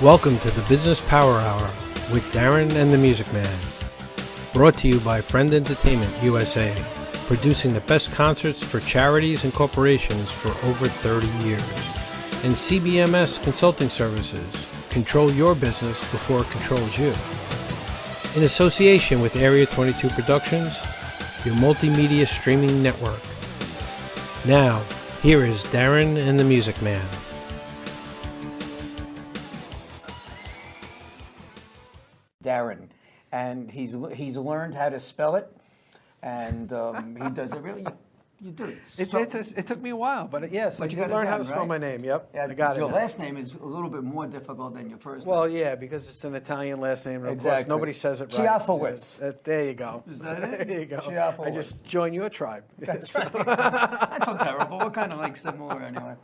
Welcome to the Business Power Hour with Darren and the Music Man. Brought to you by Friend Entertainment USA, producing the best concerts for charities and corporations for over 30 years. And CBMS Consulting Services, control your business before it controls you. In association with Area 22 Productions, your multimedia streaming network. Now, here is Darren and the Music Man. Darren, and he's learned how to spell it, and he does it really. You do. It took me a while, but yes, But I you did got it learn how down, to spell right? my name. Yep, Yeah, I got it. Your now. last name is a little bit more difficult than your first name. Well, yeah, because it's an Italian last name, and of course Exactly. nobody says it right. Chiafowicz. There you go. Is that it? There you go. Chiafowicz. I just joined your tribe. That's right. That's so terrible. We're kind of like similar anyway.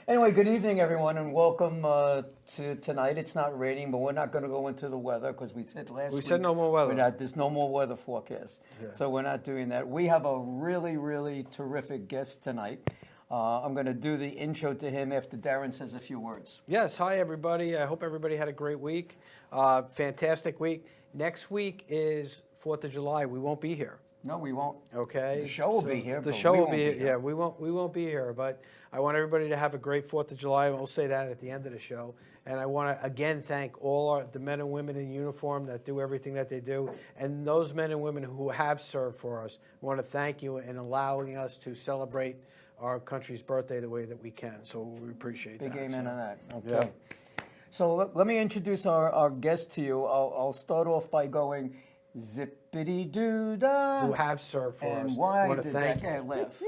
Anyway, good evening, everyone, and welcome to tonight. It's not raining, but we're not going to go into the weather because we said last week. We said no more weather. There's no more weather forecast, so we're not doing that. We have a really, really terrific guest tonight. I'm going to do the intro to him after Darren says a few words. Yes, hi everybody. I hope everybody had a great week. Fantastic week. Next week is 4th of July. We won't be here. No, we won't. Okay. The show will be here. The but show we will won't be here. yeah. We won't be here, but I want everybody to have a great 4th of July. We'll say that at the end of the show. And I want to again thank all the men and women in uniform that do everything that they do, and those men and women who have served for us. I want to thank you in allowing us to celebrate our country's birthday the way that we can. So we appreciate Big that. amen on that. Okay. Yeah. So let me introduce our guest to you. I'll start off by going zippity-doo-dah. Who have served for us. And why I want to did thank that guy laugh?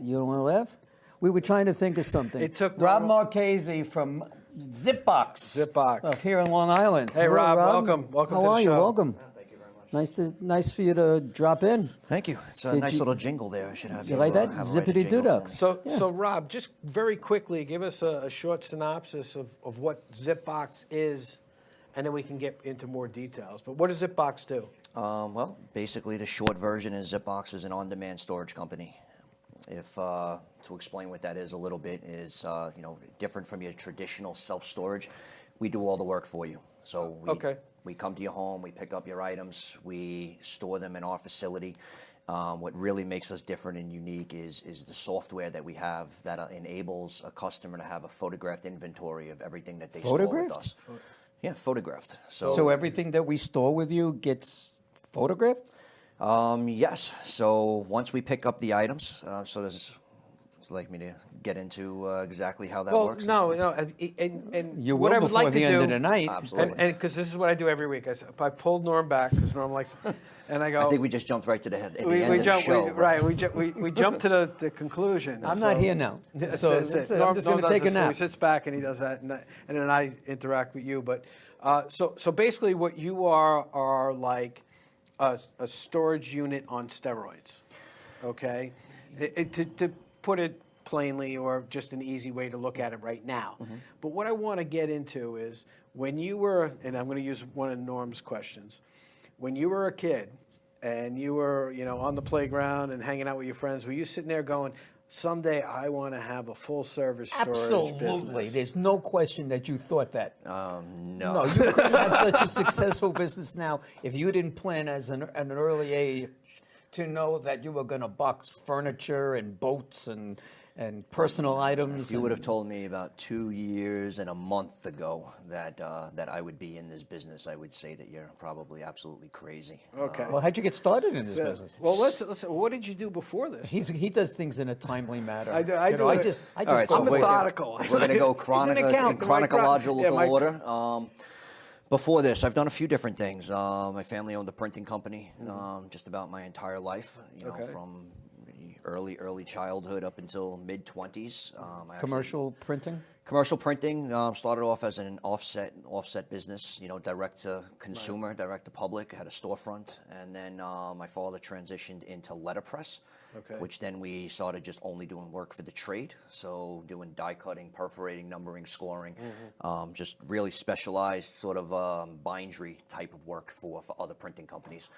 You don't want to laugh? We were trying to think of something. It took Rob Norma- Marchese from ZippBoxx. ZippBoxx. Here in Long Island. Hey, Hello, Rob, welcome. Welcome How to the are you? show. Welcome. Thank you very much. Nice for you to drop in. Thank you. It's a Did nice you- little jingle there. I should have You like that? have a write a jingle Zippity-doo-dah. for me. So Rob, just very quickly, give us a short synopsis of what ZippBoxx is, and then we can get into more details. But what does ZippBoxx do? Well, basically, the short version is ZippBoxx is an on-demand storage company. If to explain what that is a little bit is different from your traditional self-storage. We do all the work for you. So we come to your home, we pick up your items, we store them in our facility. What really makes us different and unique is the software that we have that enables a customer to have a photographed inventory of everything that they store with us. Yeah, photographed. So everything that we store with you gets photographed? Yes. So once we pick up the items, so does like me to get into exactly how that works? No, and You what will I would before like the to end do, of the night. Absolutely. and because this is what I do every week. I pulled Norm back because Norm likes, and I go. I think we just jumped right to the head. we End jump, of the show, we jump to the conclusion. I'm not here now. That's So it. that's it. I'm Norm just going to does take a this, so nap. he sits back and he does that, and then I interact with you. But so basically, what you are like a storage unit on steroids. Okay, to put it plainly, or just an easy way to look at it right now. Mm-hmm. But what I want to get into is when you were, and I'm going to use one of Norm's questions, when you were a kid and you were, on the playground and hanging out with your friends, were you sitting there going, someday I want to have a full service storage Absolutely. business? There's no question that you thought that. No. No, you couldn't have such a successful business now if you didn't plan at an early age to know that you were going to box furniture and boats and personal items. If you would have told me about 2 years and a month ago that I would be in this business, I would say that you're probably absolutely crazy. Okay. Well, how'd you get started in this business? Well, listen. What did you do before this? He does things in a timely manner. I do I it. just All right, go so for it. methodical. We're going to go accountant, in chronological Yeah, order. Before this, I've done a few different things. My family owned a printing company just about my entire life, from early childhood up until mid-20s. Commercial printing? Commercial printing started off as an offset business, direct to consumer, direct to public. Had a storefront, and then my father transitioned into letterpress, which then we started just only doing work for the trade. So doing die cutting, perforating, numbering, scoring, just really specialized sort of bindery type of work for other printing companies.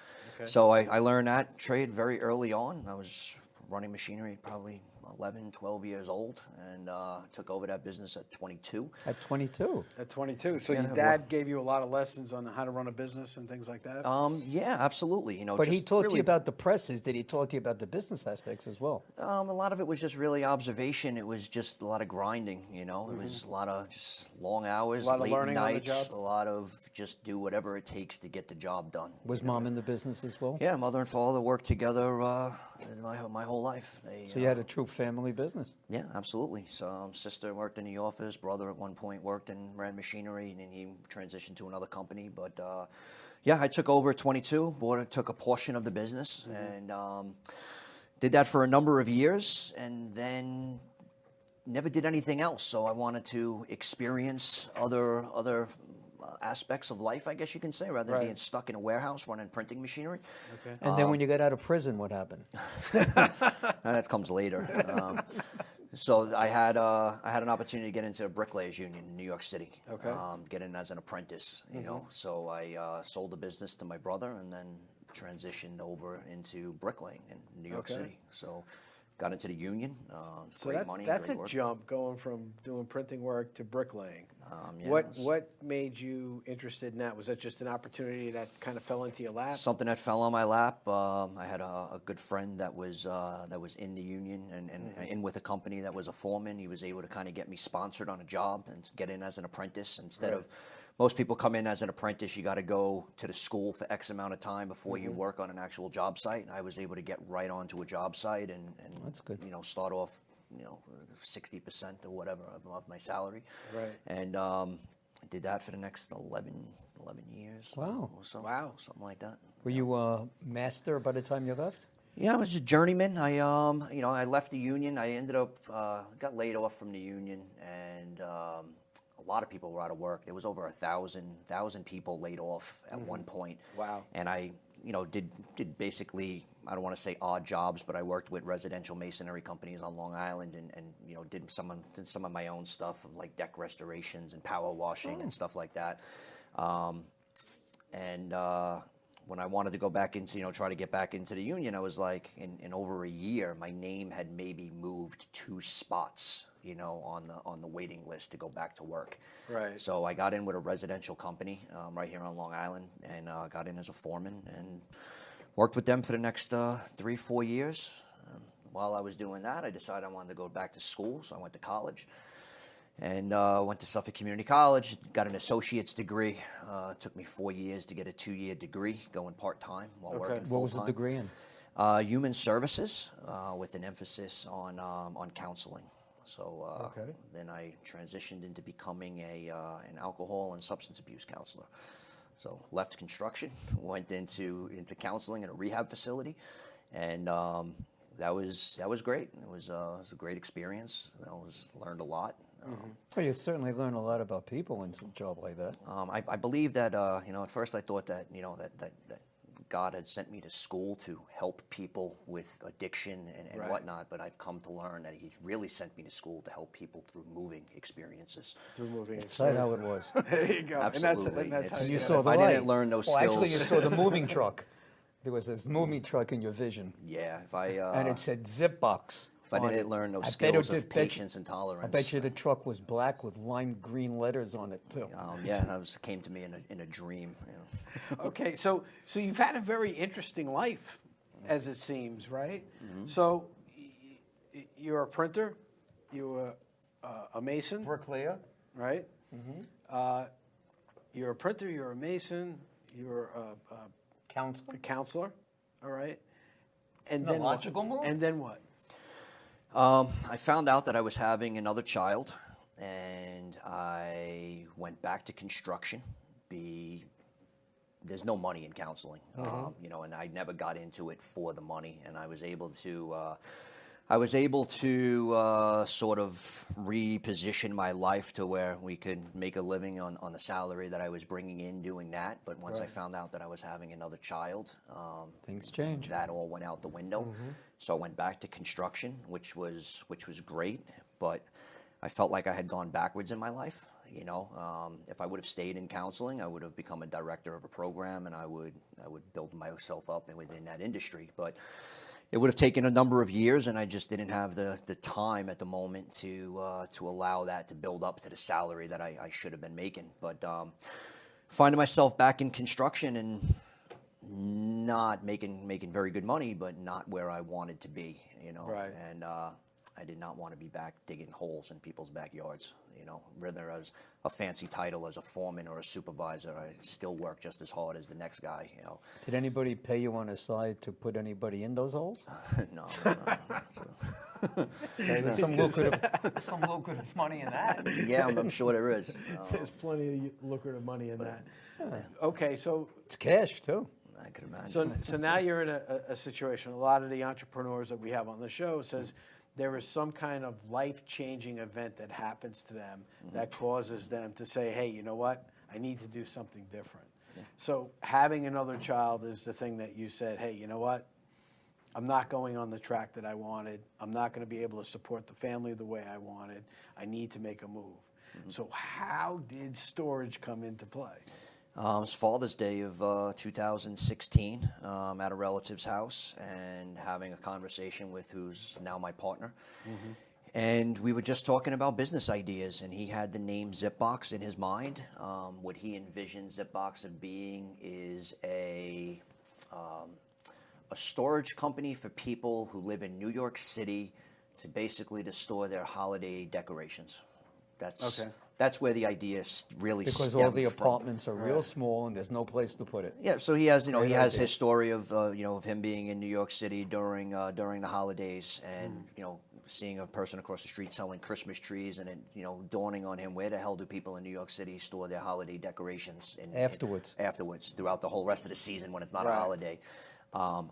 So I learned that trade very early on. I was running machinery probably 11, 12 years old, and took over that business at 22. At 22. At 22. So Yeah, your dad gave you a lot of lessons on how to run a business and things like that? Yeah, absolutely. You know, But he just taught really, you about the presses. Did he talk to you about the business aspects as well? a lot of it was just really observation. It was just a lot of grinding, you know. It was a lot of just long hours, A lot of late learning on the nights, job? a lot of just do whatever it takes to get the job done. Was mom in the business as well? Yeah, mother and father worked together my whole life. They, So you had a true family business. yeah, absolutely. So sister worked in the office. Brother at one point worked and ran machinery, and then he transitioned to another company. But yeah, I took over at 22. Took a portion of the business and did that for a number of years, and then never did anything else. So I wanted to experience other aspects of life, I guess you can say, rather than being stuck in a warehouse running printing machinery. Okay. And then when you got out of prison, what happened? That comes later. So I had an opportunity to get into a bricklayers union in New York City. Okay. Get in as an apprentice, you know. So I sold the business to my brother and then transitioned over into bricklaying in New York Okay. City. So got into the union. So Great money, that's great a work. jump going from doing printing work to bricklaying. Yeah, What made you interested in that? Was that just an opportunity that kind of fell into your lap? Something that fell on my lap. I had a good friend that was in the union and in with a company that was a foreman. He was able to kind of get me sponsored on a job and get in as an apprentice instead of most people come in as an apprentice. You got to go to the school for X amount of time before you work on an actual job site. I was able to get right onto a job site and That's good. You know, start off 60% or whatever of my salary. Right. And I did that for the next 11 years. Wow. Or so, Wow. something like that. Were you a master by the time you left? Yeah, I was a journeyman. I left the union. I ended up got laid off from the union, and a lot of people were out of work. There was over 1,000 people laid off at one point. Wow. And I, did basically, I don't want to say odd jobs, but I worked with residential masonry companies on Long Island, and did some of my own stuff, like deck restorations and power washing and stuff like that. When I wanted to go back into, try to get back into the union, I was like, in over a year, my name had maybe moved 2 spots, on the waiting list to go back to work. Right. So I got in with a residential company right here on Long Island, and got in as a foreman and worked with them for the next 3-4 years. While I was doing that, I decided I wanted to go back to school, so I went to college. And went to Suffolk Community College, got an associate's degree. It took me 4 years to get a 2-year degree, going part-time while working full-time. What was the degree in? Human services, with an emphasis on counseling. So then I transitioned into becoming an alcohol and substance abuse counselor. So left construction, went into counseling in a rehab facility, and that was great. It was a great experience. Learned a lot. Well, you certainly learn a lot about people in a job like that. I believe that at first I thought that that God had sent me to school to help people with addiction and Right. whatnot, but I've come to learn that He really sent me to school to help people through moving experiences. Through moving. That's how it was. There you go. Absolutely. And that's how It's- you You get saw it. the I light. didn't learn those Well, actually, you skills- saw the moving truck. There was this moving truck in your vision, Yeah, if I and it said ZippBoxx. if I on didn't it. learn those I bet skills it of did- patience and tolerance. I bet you the truck was black with lime green letters on it too. Yeah, that came to me in a dream. Okay, so you've had a very interesting life, as it seems, right? Mm-hmm. So you're a printer, you're a mason, Bricklayer. right? You're a printer, you're a mason, you're Counselor. a counselor, all right? And No then logical what? move? And then what? I found out that I was having another child, and I went back to construction. There's no money in counseling, and I never got into it for the money, and I was able to sort of reposition my life to where we could make a living on the salary that I was bringing in doing that. But once I found out that I was having another child, Things change. that all went out the window. So I went back to construction, which was great, but I felt like I had gone backwards in my life. If I would have stayed in counseling, I would have become a director of a program, and I would build myself up within that industry. But it would have taken a number of years, and I just didn't have the time at the moment to allow that to build up to the salary that I should have been making. But finding myself back in construction and not making very good money, but not where I wanted to be, you know. Right. And I did not want to be back digging holes in people's backyards, you know. Whether as a fancy title as a foreman or a supervisor, I still work just as hard as the next guy, you know. Did anybody pay you on the side to put anybody in those holes? No. There's some lucrative money in that. Yeah, I'm sure there is. There's plenty of lucrative money in that. Okay, so It's cash too. I could imagine. so now you're in a situation. A lot of the entrepreneurs that we have on the show says there is some kind of life-changing event that happens to them that causes them to say, hey, you know what? I need to do something different. Yeah. So having another child is the thing that you said, hey, you know what? I'm not going on the track that I wanted. I'm not going to be able to support the family the way I wanted. I need to make a move. So how did storage come into play? It was Father's Day of 2016 at a relative's house, and having a conversation with who's now my partner. And we were just talking about business ideas, and he had the name ZippBoxx in his mind. What he envisioned ZippBoxx of being is a storage company for people who live in New York City to basically to store their holiday decorations. That's where the idea really Because stemmed all the from. apartments are real small and there's no place to put it. Yeah, so he has, Great he has idea. his story of, of him being in New York City during the holidays, and seeing a person across the street selling Christmas trees, and it, dawning on him, where the hell do people in New York City store their holiday decorations? Afterwards, throughout the whole rest of the season when it's not a holiday.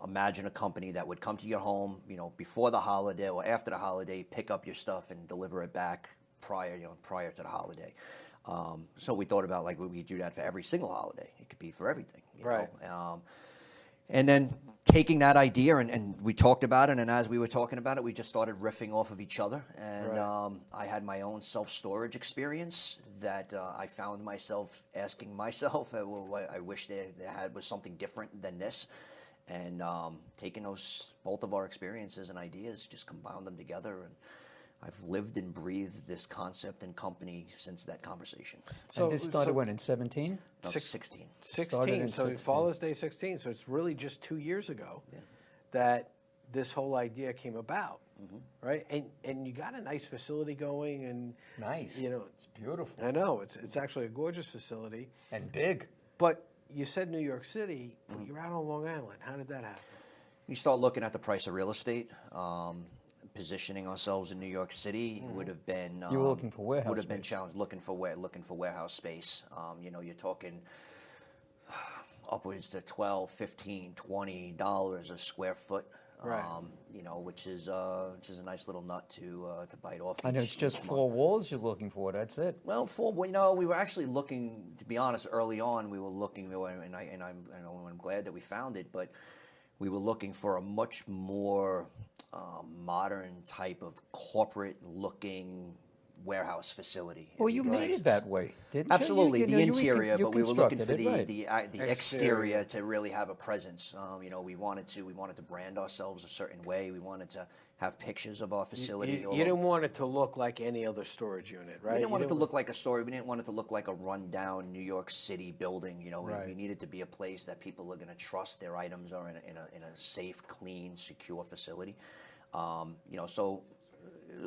Imagine a company that would come to your home, before the holiday or after the holiday, pick up your stuff and deliver it back prior to the holiday. So we thought about, like, we could do that for every single holiday. It could be for everything, you know? And then taking that idea, and we talked about it, and as we were talking about it, we just started riffing off of each other. And I had my own self-storage experience that I found myself asking myself, I wish there was something different than this. And taking both of our experiences and ideas, just combine them together, and I've lived and breathed this concept and company since that conversation. So and this started when, in 17? No, 16. 16, so 16. Father's Day 16, so it's really just 2 years ago that this whole idea came about, right? And you got a nice facility going, and nice. It's beautiful. I know, it's actually a gorgeous facility. And big. But you said New York City, but you're out on Long Island. How did that happen? You start looking at the price of real estate. Positioning ourselves in New York City would have been you were looking for warehouse would have been space. challenged looking for warehouse space. You're talking upwards to $12, $15, $20 a square foot. Which is a nice little nut to bite off. And it's just 4 walls you're looking for. That's it. Well, we were actually looking. To be honest, early on we were looking, and I'm glad that we found it, but we were looking for a much more modern type of corporate-looking warehouse facility. Well, you made it that way, didn't you? Absolutely, the interior, but we were looking for the Exterior. exterior to really have a presence. We wanted to brand ourselves a certain way. We wanted to have pictures of our facility. You didn't want it to look like any other storage unit, right? We didn't want it to look like a store. We didn't want it to look like a rundown New York City building. We needed to be a place that people are going to trust their items are in a safe, clean, secure facility. So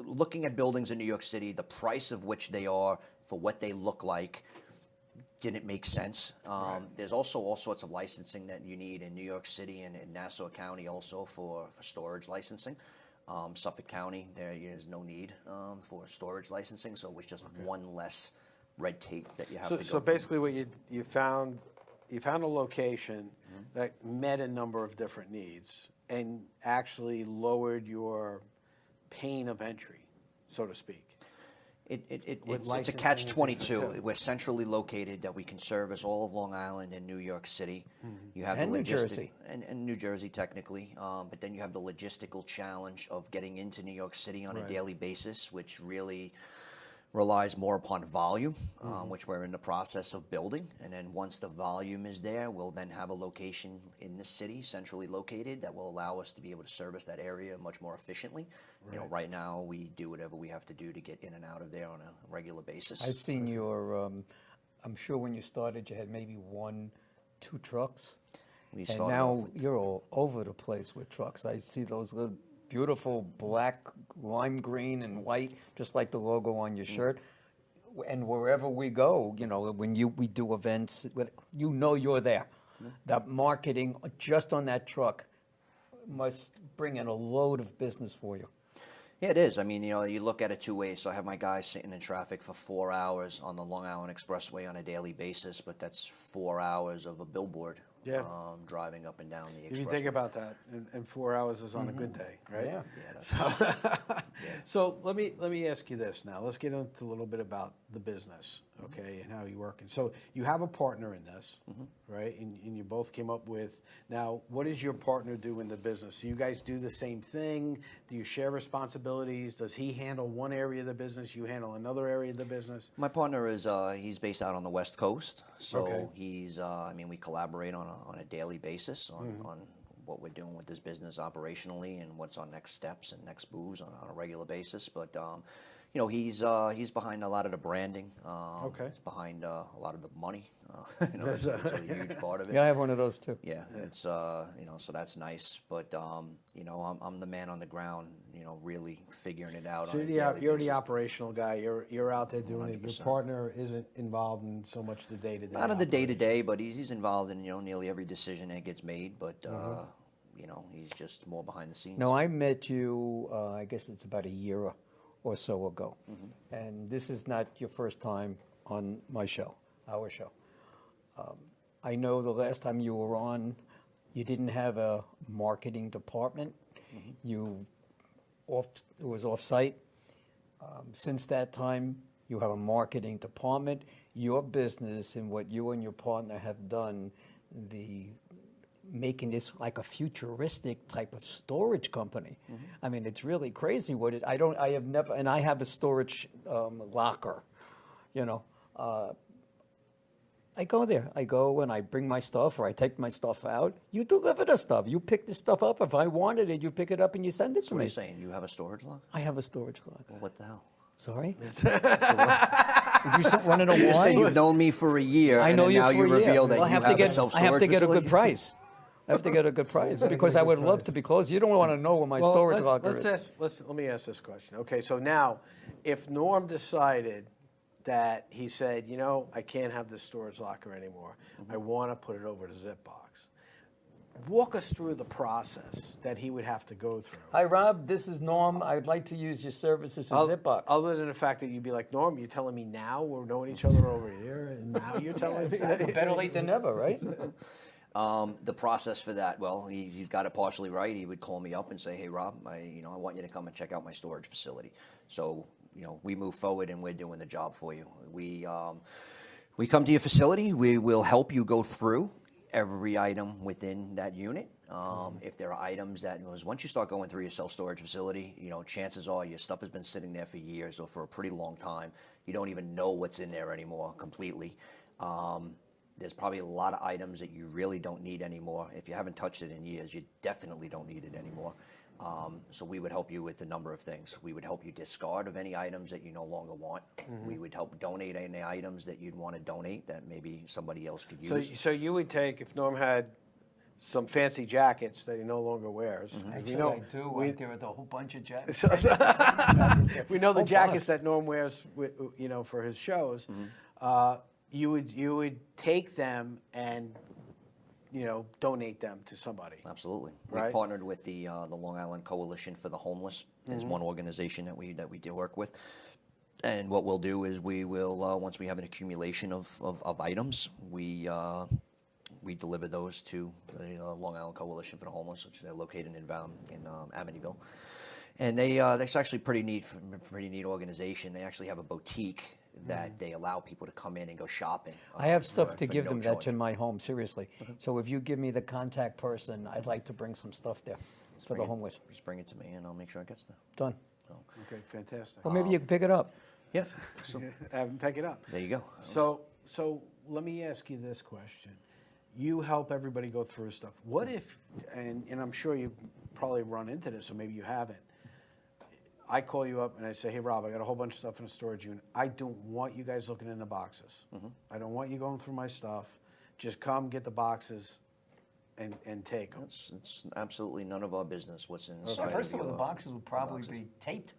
looking at buildings in New York City, the price of which they are for what they look like didn't make sense. There's also all sorts of licensing that you need in New York City and in Nassau County also for storage licensing. Suffolk County, there is no need for storage licensing, so it was just one less red tape that you have to go So through. basically what you found a location that met a number of different needs and actually lowered your pain of entry, so to speak. It's a catch-22. We're centrally located, that we can service all of Long Island and New York City. You have And the New Jersey. and New Jersey technically, but then you have the logistical challenge of getting into New York City on a daily basis, which really relies more upon volume, which we're in the process of building. And then once the volume is there, we'll then have a location in the city, centrally located, that will allow us to be able to service that area much more efficiently. You know, right now we do whatever we have to do to get in and out of there on a regular basis. I've seen your, I'm sure when you started, you had maybe 1, 2 trucks. We And started off now with- you're all over the place with trucks. I see those little beautiful black, lime green, and white, just like the logo on your shirt. And wherever we go, you know, when we do events, you know you're there. That marketing just on that truck must bring in a load of business for you. Yeah, it is. I mean, you know, you look at it 2 ways. So I have my guys sitting in traffic for 4 hours on the Long Island Expressway on a daily basis, but that's 4 hours of a billboard driving up and down the expressway. If you think about that, and 4 hours is on a good day, right? Yeah. So let me ask you this now. Let's get into a little bit about the business, okay, and how you're working. So you have a partner in this, right? And you both came up with, now, what does your partner do in the business? Do you guys do the same thing? Do you share responsibilities? Does he handle one area of the business? You handle another area of the business? My partner is, he's based out on the West Coast. So Okay. he's, I mean, we collaborate on a daily basis on what we're doing with this business operationally and what's our next steps and next moves on a regular basis. But you know, he's behind a lot of the branding. Okay. He's behind a lot of the money. You know, it's a huge part of it. Yeah, I have one of those too. Yeah, it's you know, so that's nice. But you know, I'm the man on the ground. You know, really figuring it out. So on a you're daily the basis. operational guy. You're out there doing it. Your 100%. partner isn't involved in so much the day-to-day. Not in the day-to-day, but he's involved in, you know, nearly every decision that gets made. But you know, he's just more behind the scenes. No, I met you, I guess it's about a year or so ago. And this is not your first time on my show, our show. I know the last time you were on, you didn't have a marketing department. It was off-site. Since that time, you have a marketing department. Your business and what you and your partner have done, making this like a futuristic type of storage company. I mean, it's really crazy what I have never, and I have a storage locker, you know. I go there. I go and I bring my stuff or I take my stuff out. You deliver the stuff. You pick the stuff up. If I wanted it, you pick it up and you send it to What are me. you saying? You have a storage locker? I have a storage locker. Well, what the hell? Sorry? You want to know You say why? you've known me for a year, I and know then you now for you a year. reveal that Well, you have a I self-storage have to get a facility? good price. I have to get a good price because I would love to be close. You don't want to know where my storage locker is. Let me ask this question. Okay, so now, if Norm decided that he said, you know, I can't have this storage locker anymore. I want to put it over to ZippBoxx. Walk us through the process that he would have to go through. Hi, Rob. This is Norm. I'd like to use your services for ZippBoxx. Other than the fact that you'd be like, Norm, you're telling me now we're knowing each other over here, and now you're telling me that? Better late than never, right? The process for that, well, he's got it partially right. He would call me up and say, "Hey, Rob, I want you to come and check out my storage facility." So, you know, we move forward and we're doing the job for you. We come to your facility. We will help you go through every item within that unit. If there are items that, once you start going through your self-storage facility, you know, chances are your stuff has been sitting there for years or for a pretty long time. You don't even know what's in there anymore completely. There's probably a lot of items that you really don't need anymore. If you haven't touched it in years, you definitely don't need it anymore. So we would help you with a number of things. We would help you discard of any items that you no longer want. We would help donate any items that you'd want to donate that maybe somebody else could use. So you would take, if Norm had some fancy jackets that he no longer wears. Actually, I do. There are a whole bunch of jackets. We know the jackets that Norm wears, you know, for his shows. You would take them and, you know, donate them to somebody. Absolutely. Right. We've partnered with the Long Island Coalition for the Homeless. There's one organization that we do work with. And what we'll do is we will, once we have an accumulation of items, we deliver those to the Long Island Coalition for the Homeless, which they're located in Amityville. And that's actually pretty neat organization. They actually have a boutique that they allow people to come in and go shopping. I have stuff to for give no them charge. that's in my home, seriously. So if you give me the contact person, I'd like to bring some stuff there for the homeless. Just bring it to me and I'll make sure it gets there. Done. Okay, fantastic. Or maybe you can pick it up. Yes. So, Have them pick it up. there you go. So let me ask you this question. You help everybody go through stuff. What if, and I'm sure you've probably run into this, or maybe you haven't. I call you up and I say, hey, Rob, I got a whole bunch of stuff in a storage unit. I don't want you guys looking in the boxes. I don't want you going through my stuff. Just come get the boxes and take them. It's absolutely none of our business what's inside. Yeah, first of all, your the boxes would probably boxes. be taped,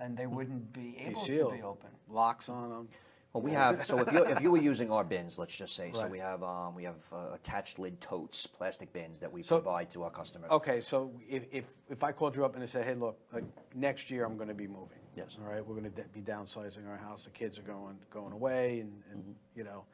and they wouldn't be able to Sealed. be open. Locks on them. Well, we have. So if you were using our bins, let's just say, so Right. we have attached lid totes, plastic bins that we provide to our customers. Okay, so if I called you up and I said, hey, look, like next year I'm going to be moving. Yes. All right, we're going to be downsizing our house. The kids are going away, and you know,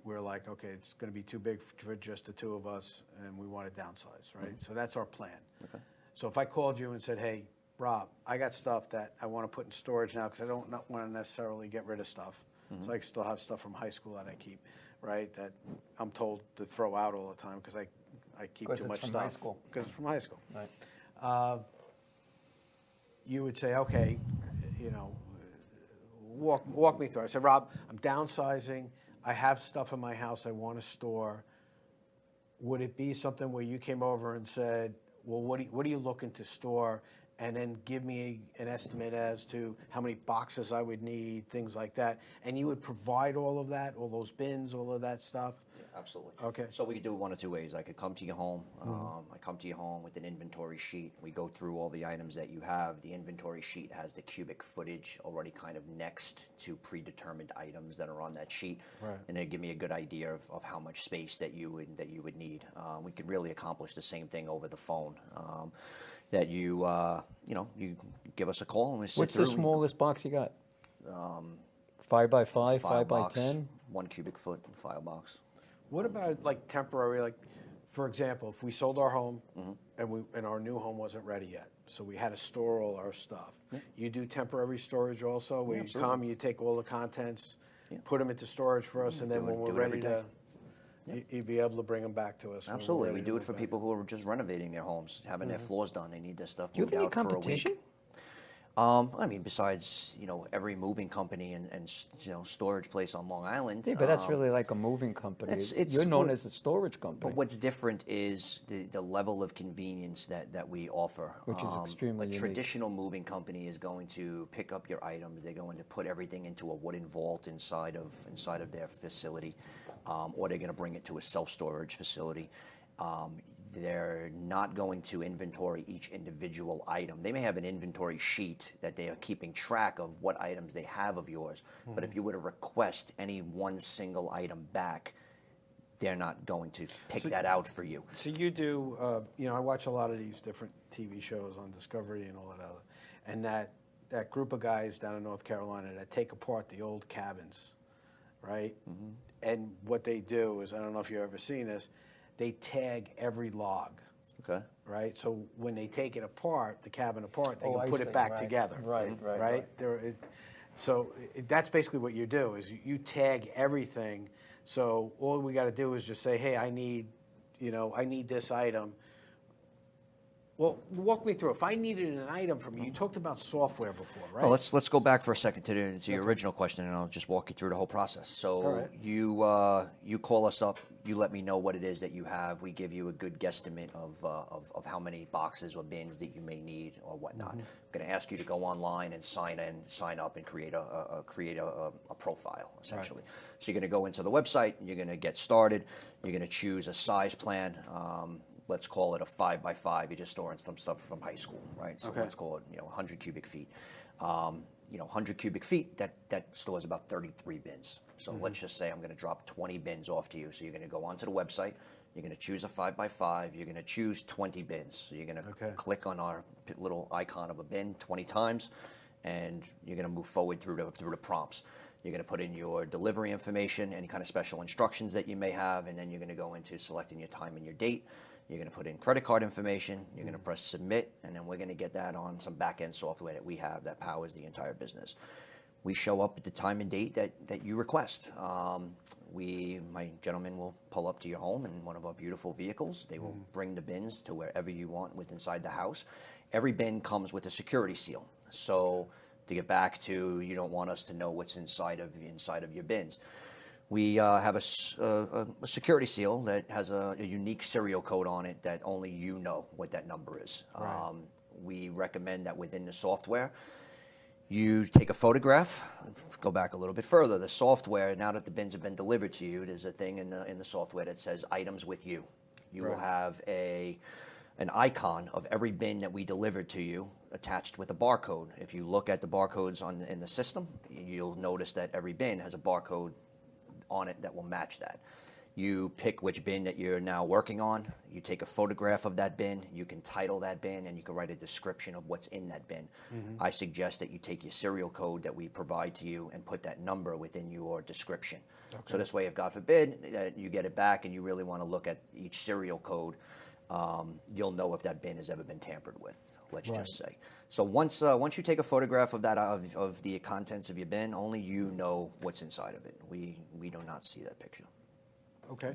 we're like, okay, it's going to be too big for just the two of us, and we want to downsize, right? So that's our plan. Okay. So if I called you and said, hey, Rob, I got stuff that I want to put in storage now because I don't want to necessarily get rid of stuff. So I still have stuff from high school that I keep, right? That I'm told to throw out all the time because I keep 'Cause too it's much from stuff. high school. Because it's from high school. Right. You would say, okay, you know, walk me through. I said, Rob, I'm downsizing. I have stuff in my house I want to store. Would it be something where you came over and said, well, what are you looking to store? And then give me an estimate as to how many boxes I would need, things like that. And you would provide all of that, all those bins, all of that stuff? Yeah, absolutely. Okay. So we could do it one of two ways. I could come to your home. I come to your home with an inventory sheet. We go through all the items that you have. The inventory sheet has the cubic footage already kind of next to predetermined items that are on that sheet, Right. and it'd give me a good idea of how much space that you would need. We could really accomplish the same thing over the phone. That you give us a call and we sit What's through. the smallest box you got? 5 by 5, 5 by box, 10? 1 cubic foot file box. What about like temporary, like for example, if we sold our home and our new home wasn't ready yet, so we had to store all our stuff. You do temporary storage also, where you absolutely. come, you take all the contents, put them into storage for us, and then Do it- when we're do it every ready day. you'd be able to bring them back to us. when we're Absolutely, ready we to do it move for back. people who are just renovating their homes, having their floors done. They need their stuff Do you have moved any out for a competition? week. I mean, besides every moving company and storage place on Long Island. Yeah, but that's really like a moving company. it's- You're known what- as a storage company. But what's different is the level of convenience that we offer. Which is extremely A unique. traditional moving company is going to pick up your items. They're going to put everything into a wooden vault inside of their facility, or they're going to bring it to a self-storage facility. They're not going to inventory each individual item. They may have an inventory sheet that they are keeping track of what items they have of yours. But if you were to request any one single item back, they're not going to pick that out for you. So you do, I watch a lot of these different TV shows on Discovery and all that other, and that group of guys down in North Carolina that take apart the old cabins, right? And what they do is, I don't know if you've ever seen this, they tag every log, Okay. right? So when they take it apart, the cabin apart, they Oh, can I put see, it back right. together. Right, right. That's basically what you do is you tag everything. So all we got to do is just say, hey, I need this item. Well, walk me through. If I needed an item from you talked about software before, right? Well, let's go back for a second to your original question, and I'll just walk you through the whole process. So All right. you call us up, you let me know what it is that you have. We give you a good guesstimate of how many boxes or bins that you may need or whatnot. I'm going to ask you to go online and sign up, and create a profile essentially. So you're going to go into the website, you're going to get started, you're going to choose a size plan. Let's call it a 5 by 5. You're just storing some stuff from high school, right? So let's call it 100 cubic feet. 100 cubic feet, that stores about 33 bins. So let's just say I'm going to drop 20 bins off to you. So you're going to go onto the website, you're going to choose a 5 by 5, you're going to choose 20 bins. So you're going to click on our little icon of a bin 20 times, and you're going to move forward through the prompts. You're going to put in your delivery information, any kind of special instructions that you may have, and then you're going to go into selecting your time and your date. You're going to put in credit card information, you're going to press submit, and then we're going to get that on some back-end software that we have that powers the entire business. We show up at the time and date that you request. My gentleman will pull up to your home in one of our beautiful vehicles. They will bring the bins to wherever you want inside the house. Every bin comes with a security seal. So To get back to, you don't want us to know what's inside of your bins. We have a security seal that has a unique serial code on it that only you know what that number is. Right. We recommend that within the software, you take a photograph. Let's go back a little bit further. The software, now that the bins have been delivered to you, there's a thing in the software that says items with you. You will have an icon of every bin that we delivered to you attached with a barcode. If you look at the barcodes in the system, you'll notice that every bin has a barcode on it that will match that. You pick which bin that you're now working on, you take a photograph of that bin, you can title that bin, and you can write a description of what's in that bin. I suggest that you take your serial code that we provide to you and put that number within your description. So this way, if God forbid you get it back and you really want to look at each serial code, you'll know if that bin has ever been tampered with, let's just say. So once you take a photograph of that of the contents of your bin, only you know what's inside of it. We do not see that picture. Okay.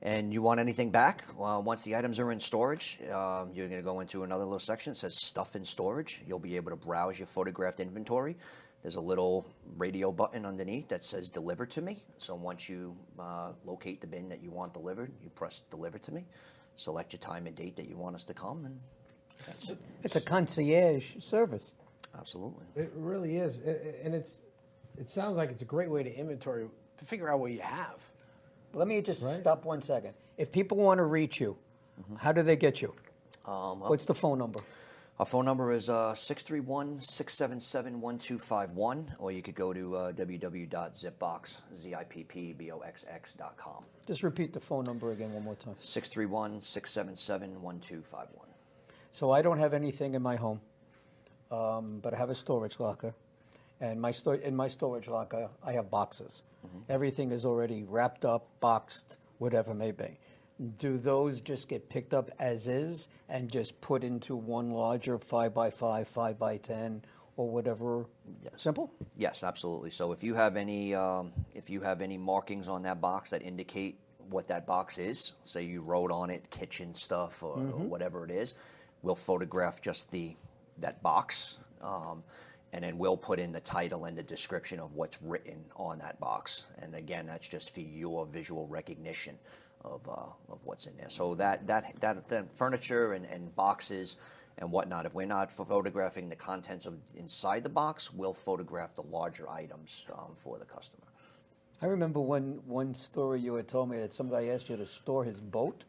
And you want anything back? Well, once the items are in storage, you're going to go into another little section that says Stuff in Storage. You'll be able to browse your photographed inventory. There's a little radio button underneath that says Deliver to Me. So once you locate the bin that you want delivered, you press Deliver to Me, select your time and date that you want us to come, and that's it. It's a concierge service. Absolutely. It really is, and it sounds like it's a great way to inventory, to figure out what you have. Let me just stop 1 second. If people want to reach you, how do they get you? What's the phone number? Our phone number is 631-677-1251, or you could go to www.ZippBoxx, ZippBoxx.com. Just repeat the phone number again one more time. 631-677-1251. So I don't have anything in my home, but I have a storage locker. And in my storage locker, I have boxes. Everything is already wrapped up, boxed, whatever it may be. Do those just get picked up as is and just put into one larger 5x5, 5x10, or whatever? Simple? Yes, absolutely. So if you have any markings on that box that indicate what that box is, say you wrote on it kitchen stuff or whatever it is, we'll photograph just that box. And then we'll put in the title and the description of what's written on that box. And again, that's just for your visual recognition of what's in there. So that furniture and boxes and whatnot, if we're not photographing the contents of inside the box, we'll photograph the larger items for the customer. I remember one story you had told me that somebody asked you to store his boat.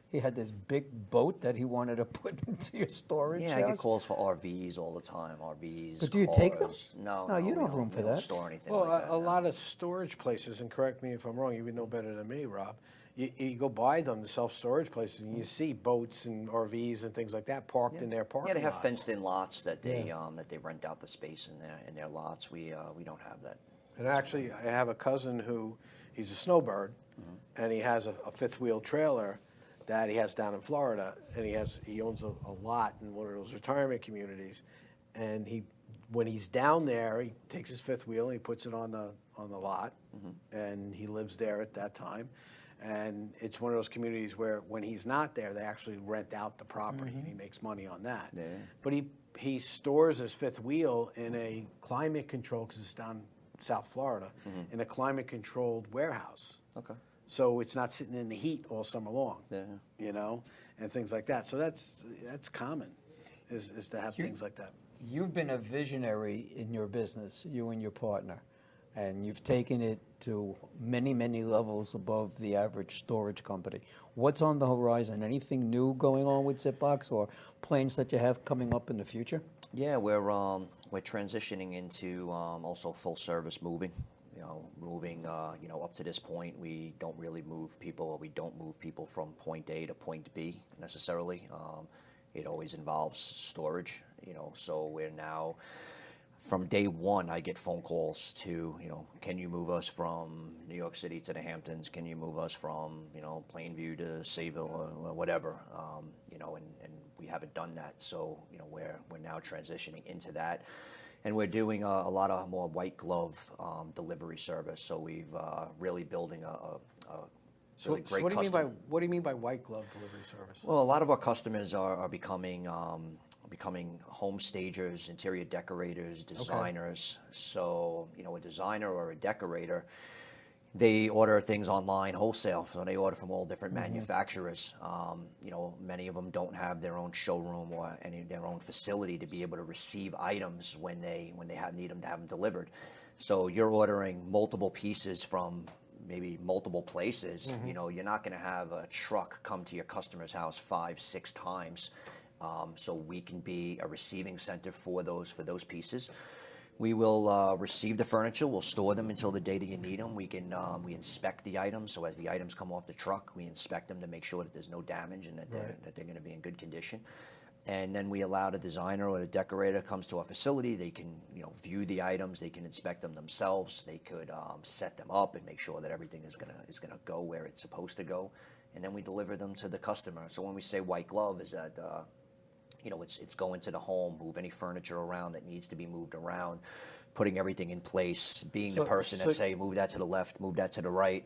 He had this big boat that he wanted to put into your storage Yeah, I house. get calls for RVs all the time. RVs. But do you take them? cars. No, you don't have we room for we don't that. store anything Well, like that. a lot of storage places, and correct me if I'm wrong, you would know better than me, Rob. You go by them, the self-storage places, and you see boats and RVs and things like that parked in their parking Yeah, they have lots. fenced-in lots that they rent out the space in their lots. We don't have that. And actually, I have a cousin he's a snowbird, and he has a fifth wheel trailer that he has down in Florida, and he owns a lot in one of those retirement communities, and when he's down there, he takes his fifth wheel and he puts it on the lot, and he lives there at that time. And it's one of those communities where when he's not there, they actually rent out the property, and he makes money on that. Yeah. But he stores his fifth wheel in a climate control, because it's down South Florida, in a climate controlled warehouse. Okay. So it's not sitting in the heat all summer long. Yeah. You know, and things like that. So that's common, is to have things like that. You've been a visionary in your business, you and your partner, and you've taken it to many, many levels above the average storage company. What's on the horizon? Anything new going on with ZippBoxx, or plans that you have coming up in the future? Yeah, we're transitioning into also full service moving. Moving up to this point, we don't really move people, or we don't move people from point A to point B necessarily. It always involves storage. So we're now, from day one, I get phone calls to, can you move us from New York City to the Hamptons? Can you move us from, Plainview to Sayville or whatever? And we haven't done that. So, we're now transitioning into that. And we're doing a lot of more white glove delivery service. So we've really building a really great what do you mean by white glove delivery service? Well, a lot of our customers are becoming becoming home stagers, interior decorators, designers. So, you know, a designer or a decorater, they order things online wholesale, so they order from all different manufacturers. You know, many of them don't have their own showroom or their own facility to be able to receive items when they need them to have them delivered. So you're ordering multiple pieces from maybe multiple places. You know, you're not going to have a truck come to your customer's house 5-6 times. So we can be a receiving center for those pieces. We will receive the furniture. We'll store them until the day that you need them. We inspect the items. So as the items come off the truck, we inspect them to make sure that there's no damage and that they're going to be in good condition. And then we allow the designer or the decorator comes to our facility. They can, you know, view the items. They can inspect them themselves. They could set them up and make sure that everything is gonna go where it's supposed to go. And then we deliver them to the customer. So when we say white glove, is that you know, it's going to the home, move any furniture around that needs to be moved around, putting everything in place, being the person that say move that to the left, move that to the right,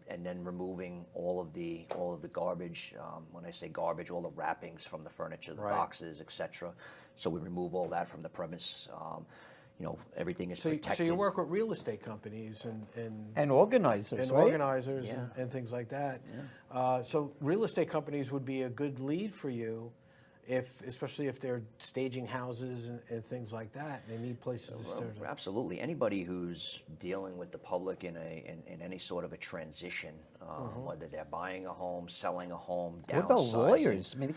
and then removing all of the garbage. When I say garbage, all the wrappings from the furniture, the boxes, etc. So we remove all that from the premise. You know, everything is protected. So you work with real estate companies and organizers, right? Organizers and things like that. Yeah. So real estate companies would be a good lead for you, especially if they're staging houses and things like that. They need places to store them. Absolutely. Anybody who's dealing with the public in any sort of a transition, whether they're buying a home, selling a home, downsizing. What about lawyers? I mean, they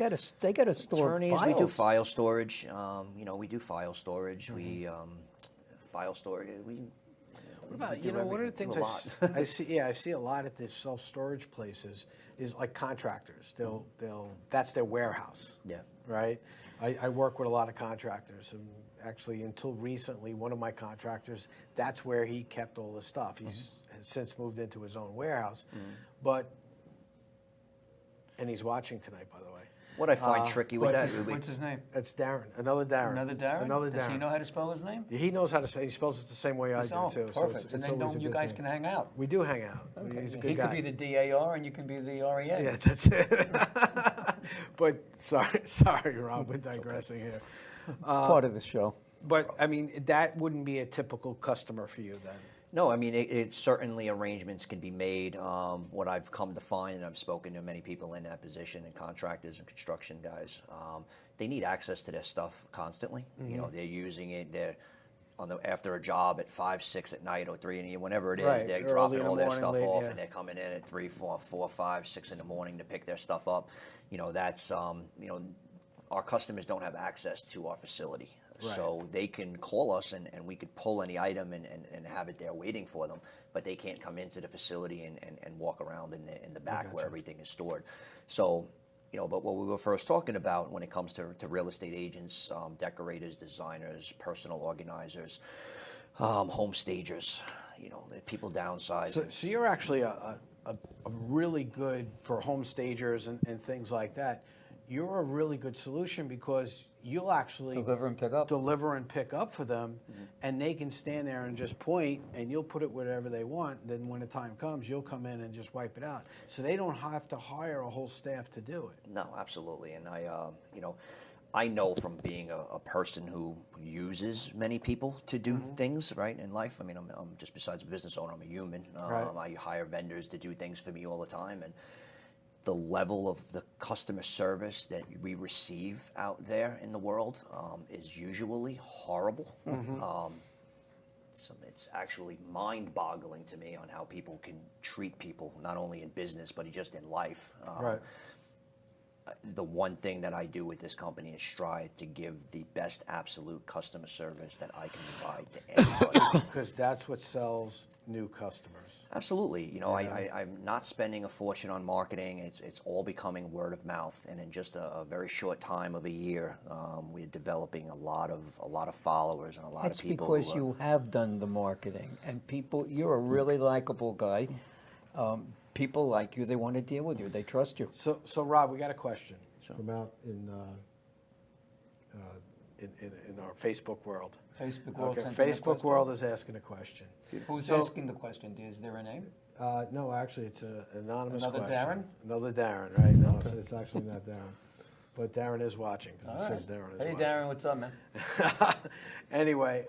got to store attorneys. Files. We do file storage. You know, we do file storage. We file storage. What about, you know, one of the things I see a lot at these self-storage places is like contractors. That's their warehouse. Yeah. Right? I work with a lot of contractors, and actually until recently, one of my contractors, that's where he kept all the stuff. He's has since moved into his own warehouse, and he's watching tonight, by the way. What I find tricky with that. What's his name? It's Darren. Another Darren. Another Darren? Another Darren. Does he know how to spell his name? He knows how to spell. He spells it the same way I do, too. Perfect. So and then you guys can hang out. We do hang out. Okay. He's a good he guy. could be the DAR and you can be the REA. Yeah, that's it. But sorry, Rob, we're digressing here. It's part of the show. But, I mean, that wouldn't be a typical customer for you then? No, I mean, it certainly arrangements can be made. What I've come to find, and I've spoken to many people in that position, and contractors and construction guys, they need access to their stuff constantly. You know, they're using it. They're after a job at 5, 6 at night or 3, and whenever it is, they're dropping all their stuff off, and they're coming in at 3, 4, 5, 6 in the morning to pick their stuff up. You know, that's you know, our customers don't have access to our facility. So they can call us and we could pull any item and have it there waiting for them, but they can't come into the facility and walk around in the back where everything is stored. So, you know, but what we were first talking about when it comes to real estate agents, decorators, designers, personal organizers, home stagers, you know, people downsize. So you're actually a really good for home stagers and things like that. You're a really good solution because you'll actually deliver and pick up for them, and they can stand there and just point, and you'll put it wherever they want. Then when the time comes, you'll come in and just wipe it out. So they don't have to hire a whole staff to do it. No, absolutely. And you know, I know from being a person who uses many people to do things right in life. I mean, I'm just besides a business owner, I'm a human. I hire vendors to do things for me all the time, and the level of the customer service that we receive out there in the world is usually horrible. It's actually mind-boggling to me on how people can treat people, not only in business, but just in life. The one thing that I do with this company is strive to give the best absolute customer service that I can provide to anybody. Because that's what sells new customers. Absolutely. You know, I'm not spending a fortune on marketing. It's all becoming word of mouth. And in just a very short time of a year, we're developing a lot of followers and a lot of people. That's because you have done the marketing. And people, you're a really likable guy. People like you. They want to deal with you. They trust you. So Rob, we got a question from out in our Facebook world. Facebook world is asking a question. Who's asking the question? Is there a name? No, actually, it's an anonymous question. Darren? Another Darren, right? No, it's actually not Darren. but Darren is watching. 'Cause it says Darren is Hey, watching. Darren, what's up, man? Anyway,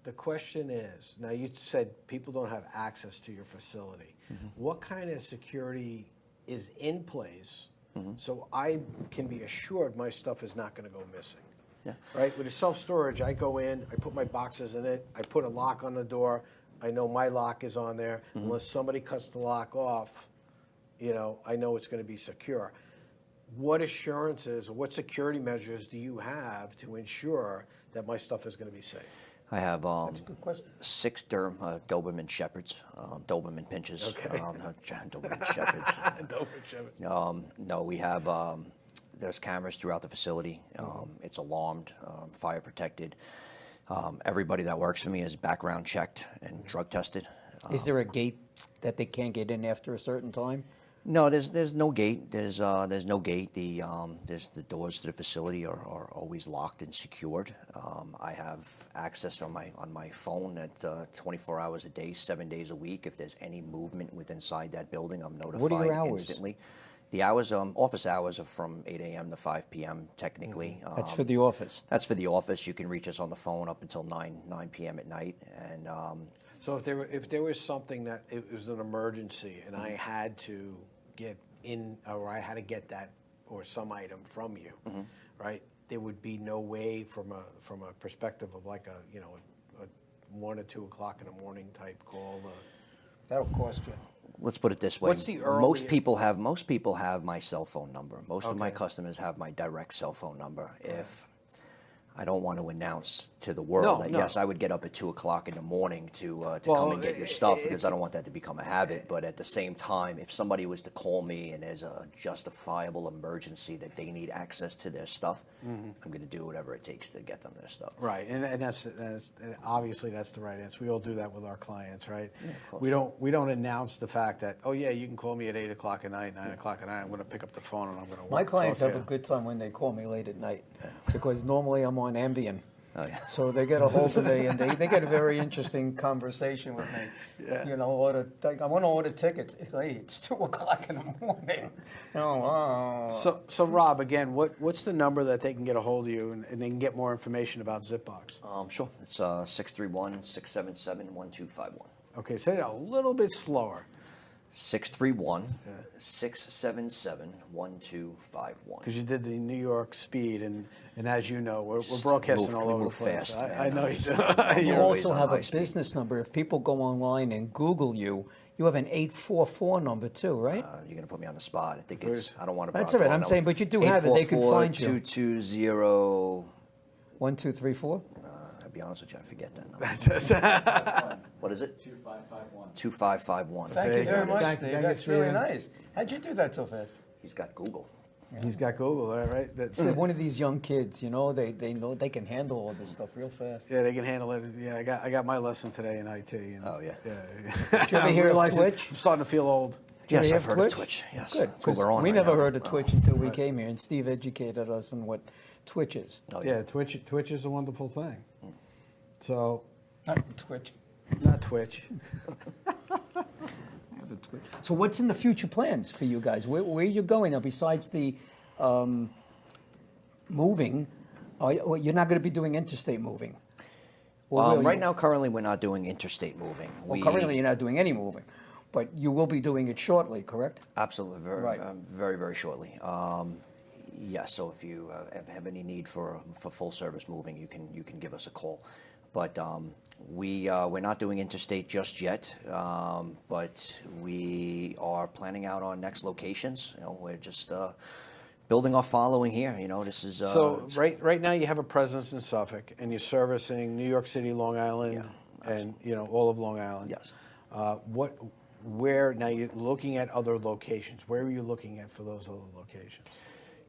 the question is, now you said people don't have access to your facility. What kind of security is in place so I can be assured my stuff is not going to go missing? Yeah. Right? With a self-storage, I go in, I put my boxes in it, I put a lock on the door, I know my lock is on there. Unless somebody cuts the lock off, you know, I know it's going to be secure. What assurances or what security measures do you have to ensure that my stuff is going to be safe? I have Good question. 6 Doberman Shepherds, Doberman Pinches. Okay. Doberman Shepherds. No, we have, there's cameras throughout the facility. It's alarmed, fire protected. Everybody that works for me is background checked and drug tested. Is there a gate that they can't get in after a certain time? No, there's no gate. There's no gate. There's the doors to the facility are always locked and secured. I have access on my phone at 24 hours a day, 7 days a week. If there's any movement within inside that building, I'm notified What are your hours? instantly. The hours, office hours are from 8 a.m. to 5 p.m. technically. That's for the office. That's for the office. You can reach us on the phone up until 9 p.m. at night. And So if there was something that it was an emergency and I had to get in, or I had to get that or some item from you, right? There would be no way from a perspective of like a 1 or 2 o'clock in the morning type call. That'll cost you. let's put it this way. What's the most people have my cell phone number. Most of my Okay. customers have my direct cell phone number. If I don't want to announce to the world that yes, I would get up at 2 o'clock in the morning to come and get your stuff because I don't want that to become a habit. But at the same time, if somebody was to call me and there's a justifiable emergency that they need access to their stuff, I'm going to do whatever it takes to get them their stuff. Right, and that's obviously that's the right answer. We all do that with our clients, right? Yeah, of course. We don't announce the fact that, oh yeah, you can call me at 8 o'clock at night, 9 o'clock at night. I'm going to pick up the phone and I'm going to. My clients have a good time when they call me late at night because normally I'm on Ambien. Oh, yeah. So they get a hold of me and they get a very interesting conversation with me. Yeah. You know, I want to order tickets. Hey, it's 2 o'clock in the morning. So Rob, again, what's the number that they can get a hold of you and they can get more information about ZippBoxx? Sure. It's 631-677-1251. Okay, say it a little bit slower. 631-677-1251. Because you did the New York speed, and as you know, we're broadcasting all over the place. Fast, I know you do. You always also on have a high speed. business number. If people go online and Google you, you have an 844 number too, right? You're going to put me on the spot. I think it's, I don't want to. That's all right. I'm saying, but you do have it. They can find you. 220. 1234. I'll be honest with you, I forget that number. That's What is it? 2551. 2551. Thank you very much, Thank- Steve. thank That's you, really Steve. nice. How'd you do that so fast? He's got Google. He's got Google, all right? That's, It's like one of these young kids, you know, they know they can handle all this stuff real fast. yeah, they can handle it. Yeah, I got my lesson today in IT. You know? Oh, yeah. Did you ever hear of Twitch? I'm starting to feel old. Yes, you I've have heard Twitch? of Twitch. Yes. Good. That's what we're on We right never now. heard of Twitch until we came here, and Steve educated us on what Twitch is. Oh, Yeah, Twitch is a wonderful thing. So, Not Twitch. not Twitch. So what's in the future plans for you guys? Where are you going now besides the moving? You're not going to be doing interstate moving. Or will Right you? now, currently, we're not doing interstate moving. Well, currently you're not doing any moving, but you will be doing it shortly, correct? Absolutely, Right. very, very shortly. Yes, so if you have any need for full service moving, you can give us a call. But we're not doing interstate just yet, but we are planning out our next locations. You know, we're just building our following here. You know, this is So right now you have a presence in Suffolk, and you're servicing New York City, Long Island, and all of Long Island. Yes. Where now you're looking at other locations? Where are you looking at for those other locations?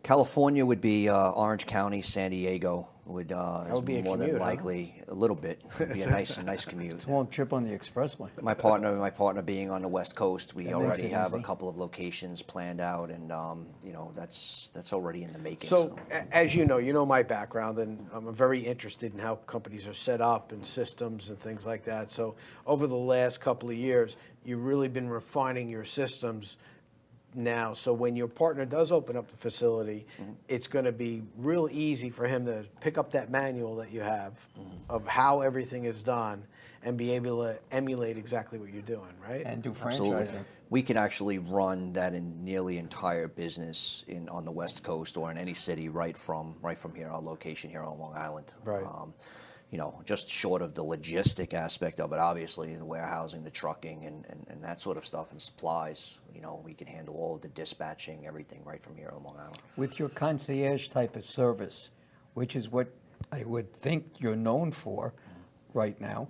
California would be Orange County, San Diego would be a more commute, than huh? likely a little bit. It'd be a nice commute. It's a long trip on the expressway. My partner being on the West Coast, we That already makes it have a easy. couple of locations planned out, and that's already in the making. So, as you know my background, and I'm very interested in how companies are set up and systems and things like that. So, over the last couple of years, you've really been refining your systems now, so when your partner does open up the facility, it's going to be real easy for him to pick up that manual that you have of how everything is done and be able to emulate exactly what you're doing, right? And do Absolutely. franchising. We can actually run that in nearly entire business on the West Coast or in any city right from here, our location here on Long Island. Right. You know, just short of the logistic aspect of it, obviously, the warehousing, the trucking, and that sort of stuff, and supplies, you know, we can handle all of the dispatching, everything right from here on Long Island. With your concierge type of service, which is what I would think you're known for right now,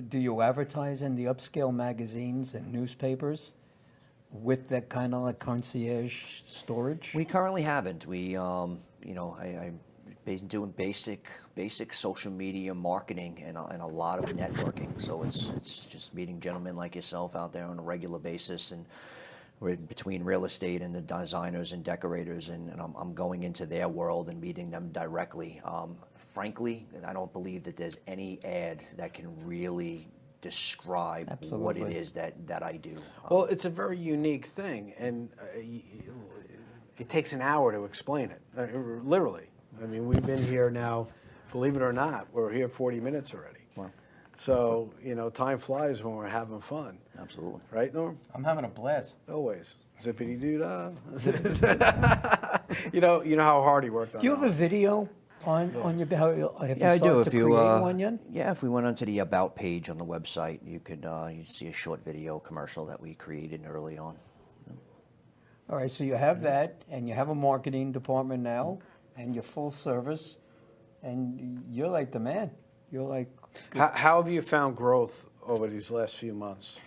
do you advertise in the upscale magazines and newspapers with that kind of like concierge storage? We currently haven't. We, you know, I'm doing basic social media marketing and a lot of networking. So it's just meeting gentlemen like yourself out there on a regular basis, and we're between real estate and the designers and decorators, and I'm going into their world and meeting them directly. Frankly, I don't believe that there's any ad that can really describe what it is that I do. Well, it's a very unique thing, and it takes an hour to explain it, literally. I mean, we've been here now, believe it or not, we're here 40 minutes already. Wow. So, you know, time flies when we're having fun. Absolutely. Right, Norm? I'm having a blast. Always. Zippity-doo-dah. You know how hard he worked on Do you have a video on your have Yeah, I do. If you one yet? Yeah, if we went onto the About page on the website, you could you'd see a short video commercial that we created early on. All right, so you have that, and you have a marketing department now, and you're full service, and you're like the man. You're like... How have you found growth over these last few months?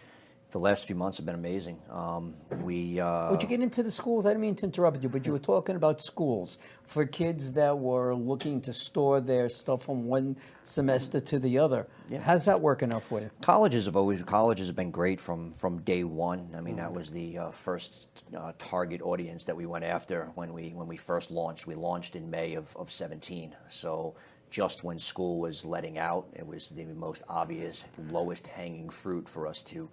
The last few months have been amazing. Would you get into the schools? I didn't mean to interrupt you, but you were talking about schools for kids that were looking to store their stuff from one semester to the other. Yeah. How's that working out for you? Colleges have been great from day one. I mean, that was the first target audience that we went after when we first launched. We launched in May of 17. So just when school was letting out, it was the most obvious, lowest hanging fruit for us to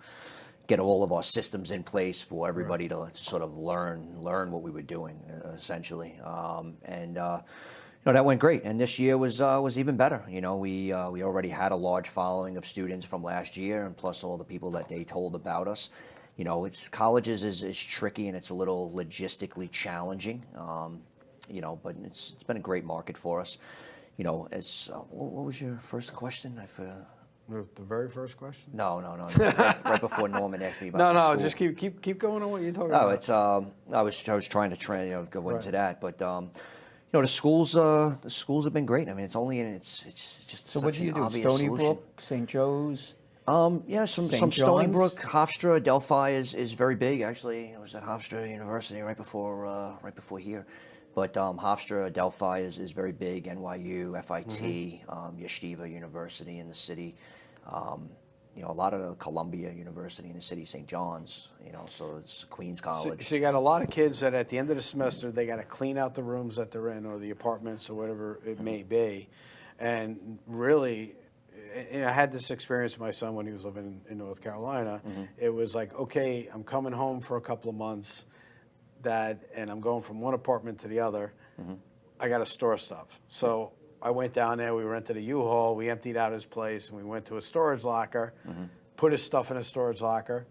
get all of our systems in place for everybody to sort of learn what we were doing, essentially. And you know, that went great. And this year was even better. You know, we already had a large following of students from last year, and plus all the people that they told about us. You know, colleges is tricky, and it's a little logistically challenging. You know, but it's been a great market for us. You know, what was your first question? I forgot. The very first question? No. Right before Norman asked me about the school. Just keep going on what you're talking about. It's I was trying to go into that, but you know, the schools have been great. I mean, it's just So such what do you an do? obvious Stony solution. Brook, St. Joe's? Yeah, some St. Stony John's? Brook, Hofstra, Delphi is very big. Actually, I was at Hofstra University right before here. But Hofstra, Delphi is very big. NYU, FIT, Yeshiva University in the city. You know, a lot of the Columbia University in the city, St. John's. You know, so it's Queens College. So you got a lot of kids that at the end of the semester they got to clean out the rooms that they're in or the apartments or whatever it may be, and really. I had this experience with my son when he was living in North Carolina. It was like, okay, I'm coming home for a couple of months, Dad, and I'm going from one apartment to the other. I got to store stuff. So I went down there, we rented a U-Haul, we emptied out his place, and we went to a storage locker, put his stuff in a storage locker,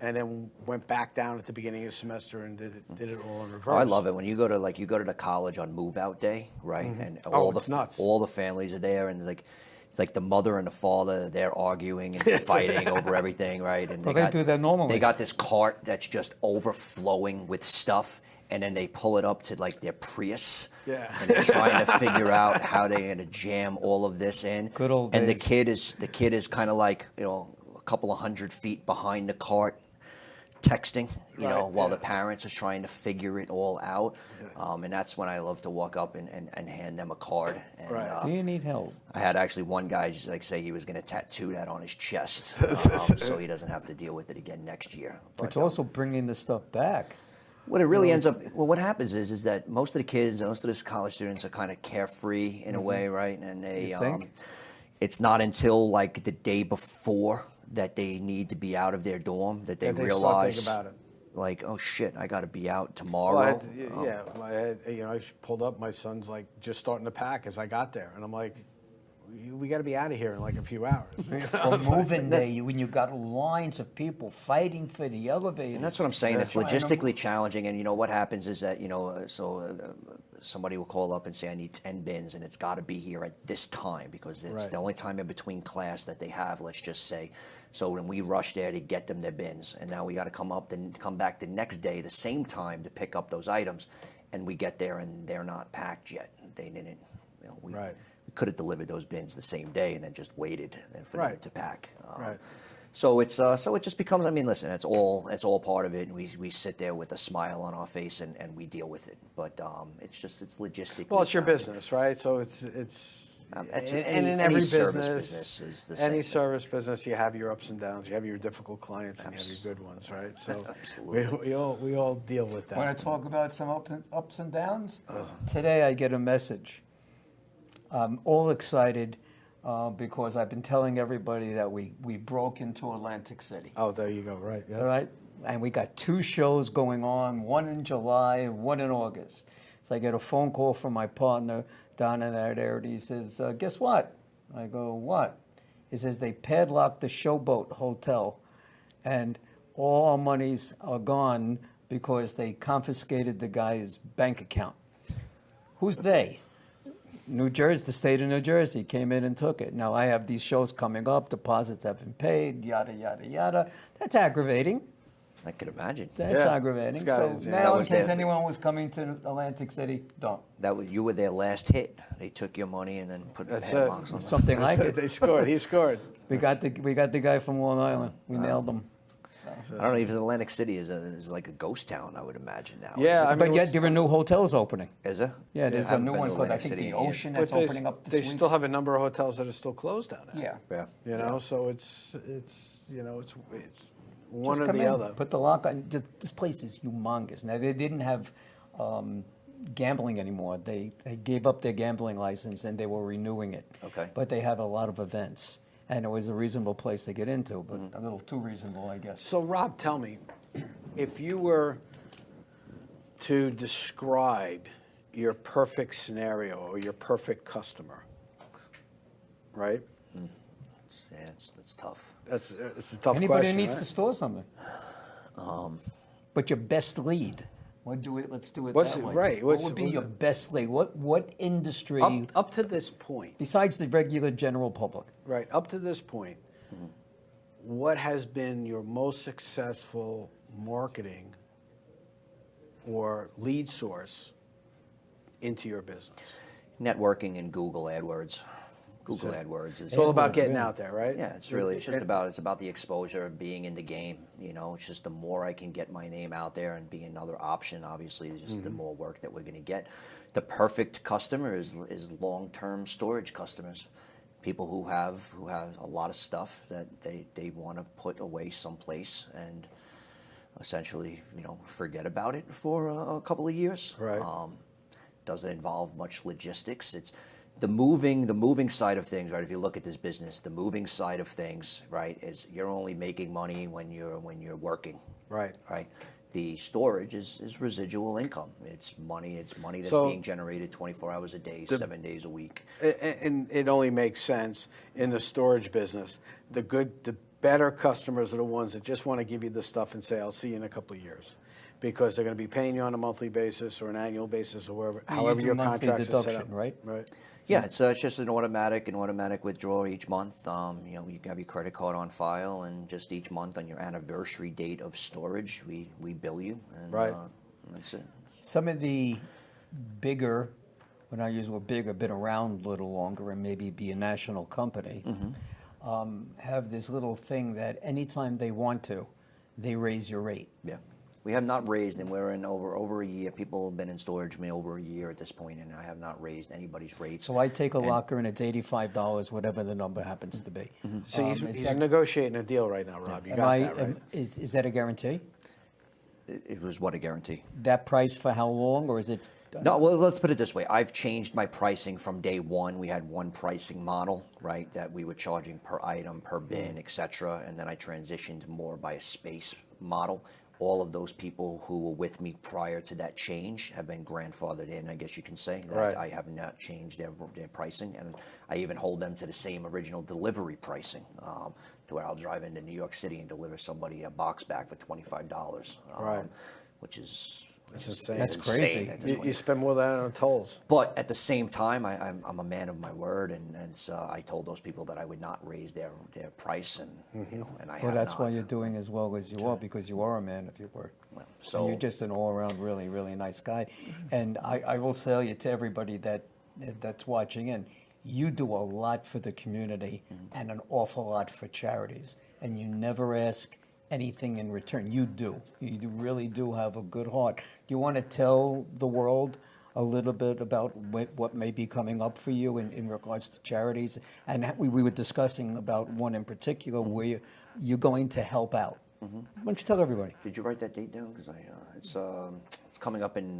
and then went back down at the beginning of the semester and did it all in reverse. Oh, I love it when you go to the college on move-out day, right? And it's nuts. All the families are there, and it's like the mother and the father, they're arguing and fighting over everything, right? And They do that normally. They got this cart that's just overflowing with stuff, and then they pull it up to like their Prius. Yeah. And they're trying to figure out how they're going to jam all of this in. Good old And days. the kid is kind of like, you know, a couple of 100 feet behind the cart, texting, you know, while the parents are trying to figure it all out. And that's when I love to walk up and hand them a card. And, Do you need help? I had actually one guy just like say he was going to tattoo that on his chest, so he doesn't have to deal with it again next year. But, It's also bringing the stuff back. what it really ends up, well, what happens is that most of the kids, most of the college students are kind of carefree in a way, right? And they, it's not until like the day before that they need to be out of their dorm that they realize. Start thinking about it. like, oh shit, I got to be out Well, tomorrow. I had, I pulled up. My son's like just starting to pack as I got there, and I'm like, we got to be out of here in like a few hours. For moving day, when you got lines of people fighting for the elevators. And that's what I'm saying. It's trying to- logistically challenging, and what happens is that somebody will call up and say, I need 10 bins, and it's got to be here at this time because it's Right. the only time in between class that they have, let's just say. So when we rush there to get them their bins, and now we got to come back the next day, the same time to pick up those items, and we get there and they're not packed yet. They didn't, we could have delivered those bins the same day and then just waited for them to pack. Right. So it just becomes. I mean, listen, it's all part of it, and we sit there with a smile on our face and we deal with it. But it's logistically. Well, it's your challenging. business, right? So it's Any in every service business is the any same. service business, you have your ups and downs. You have your difficult clients and you have your good ones, right? So we all deal with that. Want to talk about some ups and downs? Today I get a message. I'm all excited because I've been telling everybody that we broke into Atlantic City. Oh, there you go. Right. Yeah. All right? And we got 2 shows going on, one in July, one in August. So I get a phone call from my partner down in that area. He says, guess what? I go, what? He says, they padlocked the Showboat Hotel and all our monies are gone because they confiscated the guy's bank account. Who's they? New Jersey, the state of New Jersey came in and took it. Now I have these shows coming up, deposits have been paid, yada, yada, yada. That's aggravating. I could imagine. That's aggravating. So now, in case anyone was coming to Atlantic City, don't. You were their last hit. They took your money and then put padlocks on them. Something like it. They scored. He scored. We got the guy from Long Island. We nailed him. I don't know. Even Atlantic City is like a ghost town, I would imagine now. Yeah, I mean, But yet there are new hotels opening. Is there? Yeah, there's I a haven't new been one to called, I Atlantic think, City the in years. Ocean that's opening up this They week. still have a number of hotels that are still closed down there. Yeah. You know, so it's one Just or come the in, other. Put the lock on. This place is humongous. Now, they didn't have gambling anymore. They gave up their gambling license and they were renewing it. Okay. But they have a lot of events. And it was a reasonable place to get into, but a little too reasonable, I guess. So, Rob, tell me, if you were to describe your perfect scenario or your perfect customer, right? Yeah, that's tough. It's a tough Anybody question. who needs right? to store something. But your best lead. Let's do it What's- that way. right, What what's- would be what's- your best lead? What industry, Up to this point, besides the regular general public? right? Up to this point, what has been your most successful marketing or lead source into your business? Networking and Google AdWords. Google AdWords is It's all about AdWords, getting really. out there, right? Yeah, it's about the exposure of being in the game. It's just the more I can get my name out there and be another option. Obviously, just the more work that we're going to get. The perfect customer is long-term storage customers, people who have a lot of stuff that they want to put away someplace and essentially forget about it for a couple of years. Right. Doesn't involve much logistics. It's the moving side of things, right? If you look at this business, the moving side of things, right, is you're only making money when you're working, Right. right? The storage is residual income. It's money that's So- being generated 24 hours a day, 7 days a week. And it only makes sense in the storage business. The better customers are the ones that just want to give you the stuff and say, I'll see you in a couple of years. Because they're going to be paying you on a monthly basis or an annual basis or however do your monthly contracts are set up. deduction, right? Right. Yeah, it's just an automatic withdrawal each month. You can have your credit card on file, and just each month on your anniversary date of storage, we bill you, and Right. That's it. Some of the bigger, when I use the word bigger, been around a little longer and maybe be a national company, have this little thing that anytime they want to, they raise your rate. Yeah. We have not raised, and we're in over a year. People have been in storage with me over a year at this point, and I have not raised anybody's rates. So I take a locker and it's $85, whatever the number happens to be. So he's Is that- negotiating a deal right now, Rob. You got that, right? Is that a guarantee? It was what a guarantee. That price for how long, or is it? No, well, let's put it this way. I've changed my pricing from day one. We had one pricing model, right, that we were charging per item, per bin, et cetera, and then I transitioned more by a space model. all of those people who were with me prior to that change have been grandfathered in, I guess you can say. That Right. I have not changed their pricing, and I even hold them to the same original delivery pricing, to where I'll drive into New York City and deliver somebody a box back for $25, Right. which is That's insane. That's crazy. at this point. You spend more than that on tolls. But at the same time, I'm a man of my word, and so I told those people that I would not raise their price, and and I Well, have that's not. why you're doing as well as you are, because you are a man of your word. So And you're just an all-around really, really nice guy. And I will tell you, to everybody that's watching in, you do a lot for the community and an awful lot for charities, and you never ask anything in return. You do. You really do have a good heart. Do you want to tell the world a little bit about what may be coming up for you in regards to charities? And we were discussing about one in particular where you're going to help out. Why don't you tell everybody? did you write that date down? Because it's coming up in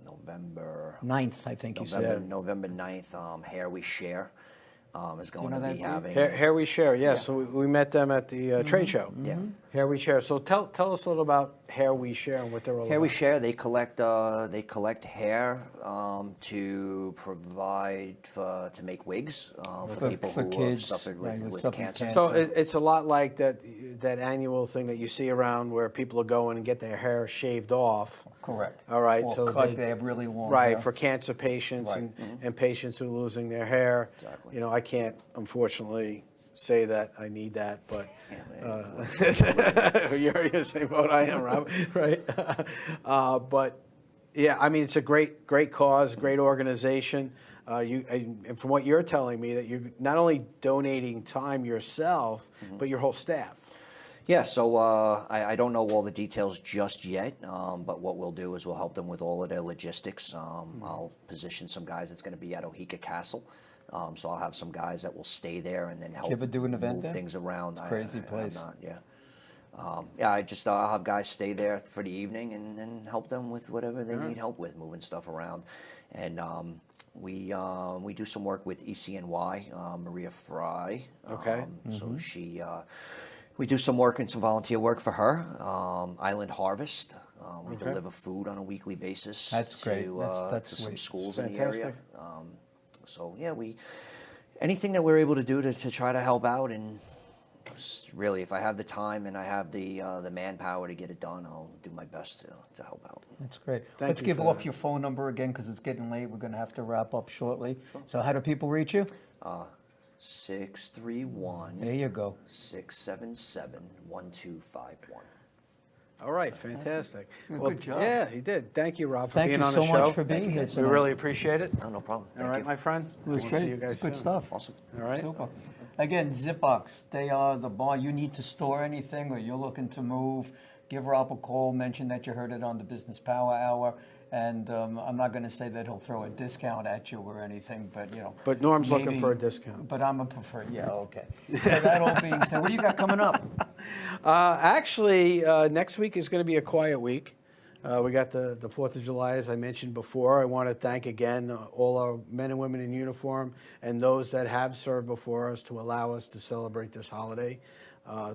November. 9th, I think you said. November 9th. Hair We Share is going know to that be group? having. Here we share, yes. So we met them at the trade show. Yeah. Here we share. So tell us a little about Here we share and what they're all Hair about. We Share, they collect hair to provide to make wigs for people for who kids, have suffered right, with with suffered cancer. cancer. So it's a lot like that annual thing that you see around where people are going and get their hair shaved off. Correct. All right, Or so cut, they have really long right hair. for cancer patients Right. and patients who are losing their hair. Exactly. You know, I can't unfortunately say that I need that, but you're in the same boat I am, Rob. Right? But yeah, I mean, it's a great cause, great organization. And from what you're telling me, that you're not only donating time yourself, but your whole staff. Yeah, so I don't know all the details just yet, but what we'll do is we'll help them with all of their logistics. I'll position some guys that's going to be at Oheka Castle. So I'll have some guys that will stay there and then help ever do an event move there? things around. Crazy I have place. not, yeah. I'll have guys stay there for the evening and help them with whatever they need help with, moving stuff around. And we do some work with ECNY, Maria Fry. Okay. So we do some work and some volunteer work for her. Island Harvest. We deliver food on a weekly basis. That's great. That's to some sweet. schools in the area. Fantastic. So yeah, anything that we're able to do to try to help out, and just really, if I have the time and I have the manpower to get it done, I'll do my best to help out. That's great. Thank Let's you give for off that. your phone number again, because it's getting late. We're going to have to wrap up shortly. So how do people reach you? 631 There you go. 677 1251. All right, fantastic. Good job. Yeah, he did. Thank you, Rob, for Thank being you on so the show. much for being here We tonight. really appreciate it. No problem. All Thank right, you. my friend. It was We'll great. see you guys Good soon. stuff. Awesome. All right. Super. Again, ZippBoxx, they are the bar. You need to store anything or you're looking to move, give Rob a call, mention that you heard it on the Business Power Hour. And I'm not going to say that he'll throw a discount at you or anything, but, you know. But Norm's looking maybe- for a discount. But I'm a prefer. Yeah, okay. So that all being said, what do you got coming up? Actually, next week is going to be a quiet week. We got the 4th of July, as I mentioned before. I want to thank again all our men and women in uniform and those that have served before us to allow us to celebrate this holiday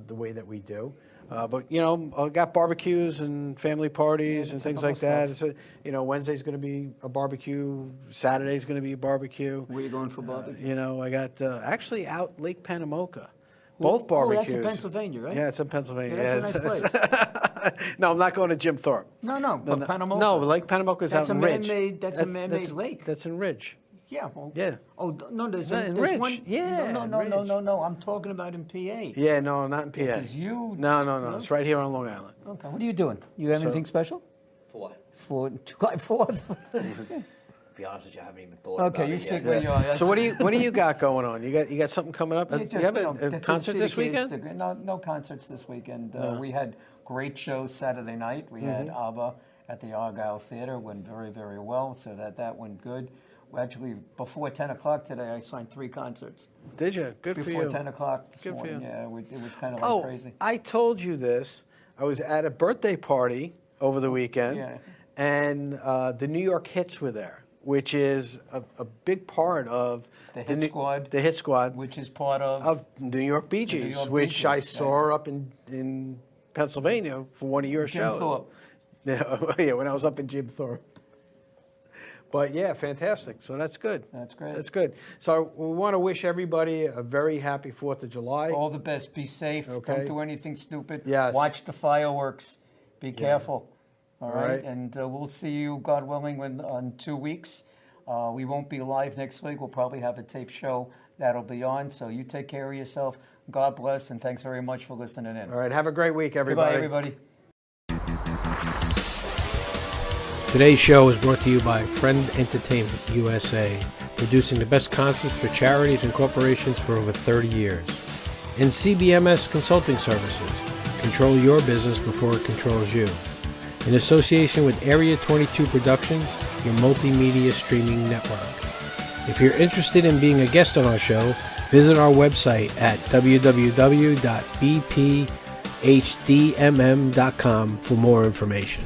the way that we do. But, you know, I got barbecues and family parties and things like that. It's Wednesday's going to be a barbecue. Saturday's going to be a barbecue. Where you going for barbecue? You know, I got actually out Lake Panamoka. Both barbecues. Oh, that's in Pennsylvania, right? Yeah, it's in Pennsylvania. Yeah, that's a nice place. No, I'm not going to Jim Thorpe. No, but Panamoka. No, Lake Panamoka's That's out in a Ridge. man-made- that's a man-made lake. That's in Ridge. Yeah. Well, Yeah. Oh, no, there's in there's Ridge. one. Yeah, No, in no, no, Ridge. no, no. I'm talking about in PA. Yeah, no, not in PA. Because you. No. It's right here on Long Island. Okay. What are you doing? You have So- anything special For what? for July 4th? Be honest with you, I haven't even thought Okay, about you it sit yet. where you are. So what do you got going on? You got something coming up? Yeah, You just, have you know, a the concert City this Kids, weekend? No concerts this weekend. We had great shows Saturday night. We had ABBA at the Argyle Theater. Went very, very well. So that went good. Well, actually, before 10 o'clock today, I signed 3 concerts. Did you? Good for Before you. 10 o'clock this Good for morning. you. Yeah, it was kind of like crazy. I told you this. I was at a birthday party over the weekend, Yeah. and the New York Hits were there, which is a big part of The Hit Squad. The Hit Squad Which is part of of New York Bee New Gees, York Bee which I Gees, saw up in Pennsylvania for one of your Jim shows. Thorpe. Yeah, when I was up in Jim Thorpe. But yeah, fantastic. So that's good. That's great. That's good. So we want to wish everybody a very happy 4th of July. All the best. Be safe. Okay. Don't do anything stupid. Yes. Watch the fireworks. Be careful. All right. right. And we'll see you, God willing, on 2 weeks. We won't be live next week. We'll probably have a tape show that'll be on. So you take care of yourself. God bless, and thanks very much for listening in. All right. Have a great week, everybody. Goodbye, everybody. Today's show is brought to you by Friend Entertainment USA, producing the best concerts for charities and corporations for over 30 years. And CBMS Consulting Services. Control your business before it controls you. In association with Area 22 Productions, your multimedia streaming network. If you're interested in being a guest on our show, visit our website at www.bphdmm.com for more information.